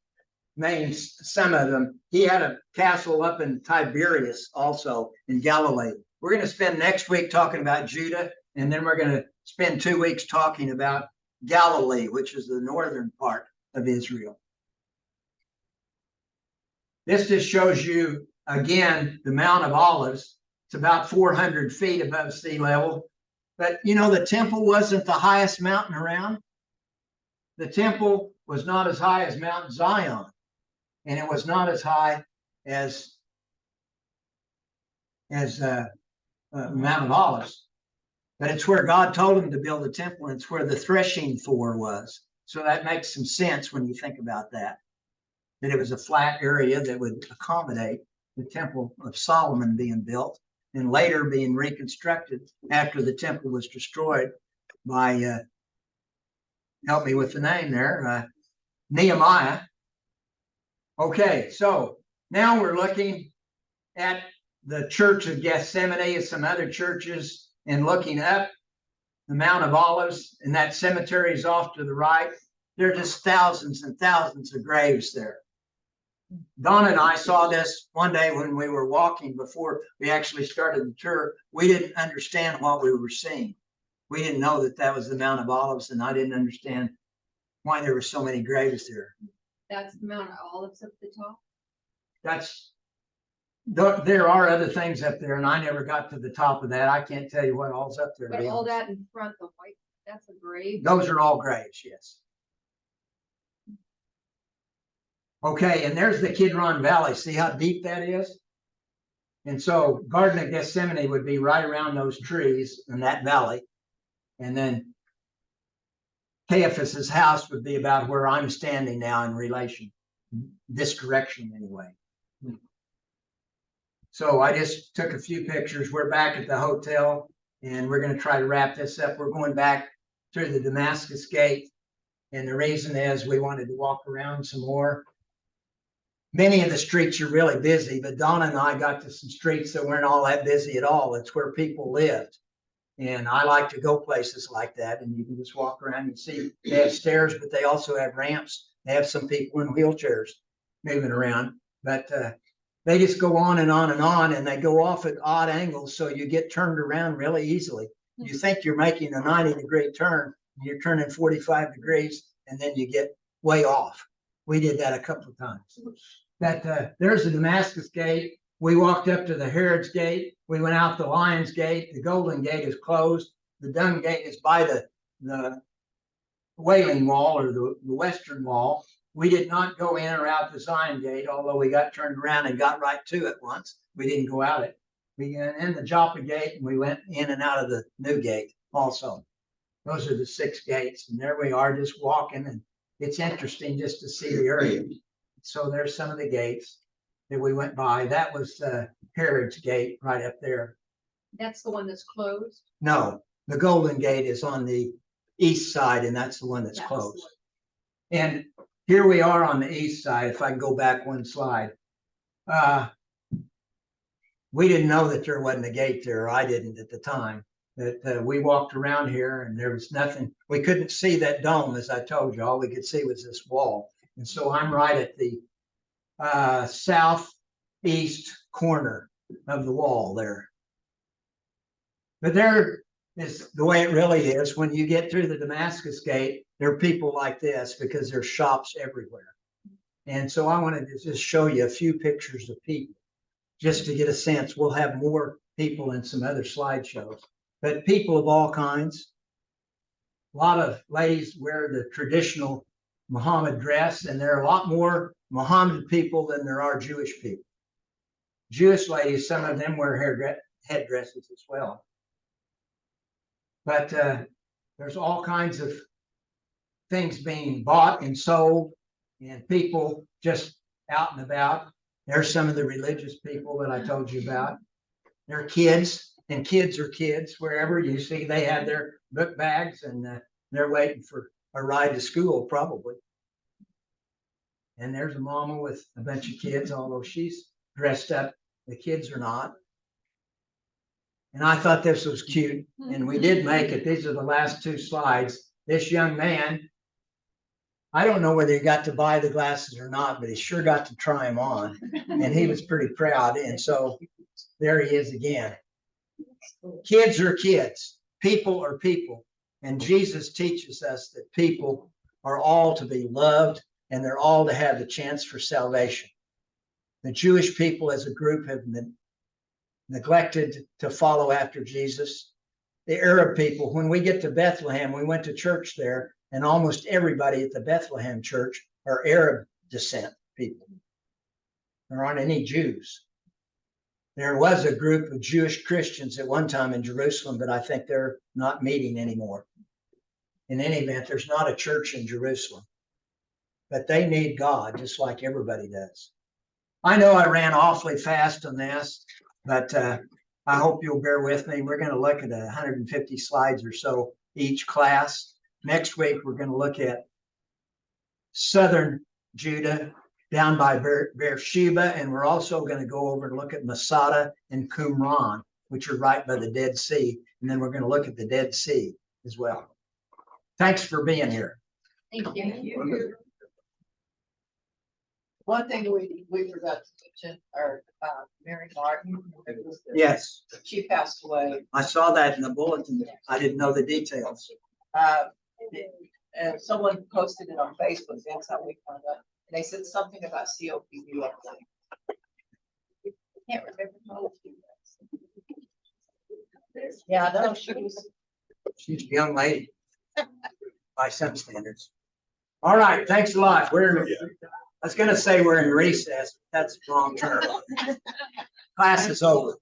names some of them. He had a castle up in Tiberias, also in Galilee. We're going to spend next week talking about Judah, and then we're going to spend 2 weeks talking about Galilee, which is the northern part of Israel. This just shows you, again, the Mount of Olives. It's about 400 feet above sea level. But, you know, the temple wasn't the highest mountain around. The temple was not as high as Mount Zion, and it was not as high as Mount of Olives. But it's where God told him to build a temple, and it's where the threshing floor was. So that makes some sense when you think about that. That it was a flat area that would accommodate the Temple of Solomon being built and later being reconstructed after the temple was destroyed by, help me with the name there, Nehemiah. Okay, so now we're looking at the Church of Gethsemane and some other churches and looking up the Mount of Olives, and that cemetery is off to the right. There are just thousands and thousands of graves there. Donna and I saw this one day when we were walking before we actually started the tour. We didn't understand what we were seeing. We didn't know that that was the Mount of Olives, and I didn't understand why there were so many graves there. That's the Mount of Olives up the top? There are other things up there, and I never got to the top of that. I can't tell you what all's up there. But all that in front, the white, that's a grave? Those are all graves, yes. Okay, and there's the Kidron Valley. See how deep that is? And so Garden of Gethsemane would be right around those trees in that valley. And then Caiaphas's house would be about where I'm standing now in relation, this direction anyway. So I just took a few pictures. We're back at the hotel and we're going to try to wrap this up. We're going back through the Damascus Gate. And the reason is we wanted to walk around some more. Many of the streets are really busy, but Donna and I got to some streets that weren't all that busy at all. It's where people lived. And I like to go places like that. And you can just walk around and see they have stairs, but they also have ramps. They have some people in wheelchairs moving around. But they just go on and on and on, and they go off at odd angles. So you get turned around really easily. You think you're making a 90-degree turn, and you're turning 45 degrees, and then you get way off. We did that a couple of times. But there's the Damascus Gate. We walked up to the Herod's Gate. We went out the Lion's Gate. The Golden Gate is closed. The Dung Gate is by the Wailing Wall, or the Western Wall. We did not go in or out the Zion Gate, although we got turned around and got right to it once. We didn't go out it. We went in the Joppa Gate, and we went in and out of the New Gate also. Those are the 6 gates. And there we are just walking, and it's interesting just to see the area. So there's some of the gates that we went by. That was Herod's Gate right up there. That's the one that's closed? No, the Golden Gate is on the east side, and that's the one that's That's closed. And here we are on the east side. If I can go back one slide. We didn't know that there wasn't a gate there. I didn't at the time. That we walked around here and there was nothing. We couldn't see that dome, as I told you. All we could see was this wall. And so I'm right at the southeast corner of the wall there. But there is the way it really is. When you get through the Damascus Gate, there are people like this because there's shops everywhere. And so I wanted to just show you a few pictures of people just to get a sense. We'll have more people in some other slideshows, but people of all kinds. A lot of ladies wear the traditional Muhammad dress, and there are a lot more Muhammad people than there are Jewish people. Jewish ladies, some of them wear headdresses as well. But there's all kinds of things being bought and sold, and people just out and about. There's some of the religious people that I told you about. There are kids, and kids are kids. Wherever you see, they have their book bags, and they're waiting for a ride to school, probably. And there's a mama with a bunch of kids, although she's dressed up. The kids are not. And I thought this was cute, and we did make it. These are the last 2 slides. This young man, I don't know whether he got to buy the glasses or not, but he sure got to try them on, and he was pretty proud. And so there he is again. Kids are kids. People are people. And Jesus teaches us that people are all to be loved, and they're all to have the chance for salvation. The Jewish people as a group have been neglected to follow after Jesus. The Arab people, when we get to Bethlehem, we went to church there, and almost everybody at the Bethlehem church are Arab descent people. There aren't any Jews. There was a group of Jewish Christians at one time in Jerusalem, but I think they're not meeting anymore. In any event, there's not a church in Jerusalem, but they need God just like everybody does. I know I ran awfully fast on this, but I hope you'll bear with me. We're going to look at 150 slides or so each class. Next week, we're going to look at southern Judah down by Beersheba, and we're also going to go over and look at Masada and Qumran, which are right by the Dead Sea. And then we're going to look at the Dead Sea as well. Thanks for being here. Thank you. One thing we forgot to mention, our Mary Martin. Yes, She passed away. I saw that in the bulletin. I didn't know the details. And someone posted it on Facebook. That's how we found out. And they said something about COPD. Can't remember how old she was. Yeah, no, she was. She's a young lady by some standards. All right, thanks a lot. We're I was gonna say we're in recess, but that's the wrong term. Class is over.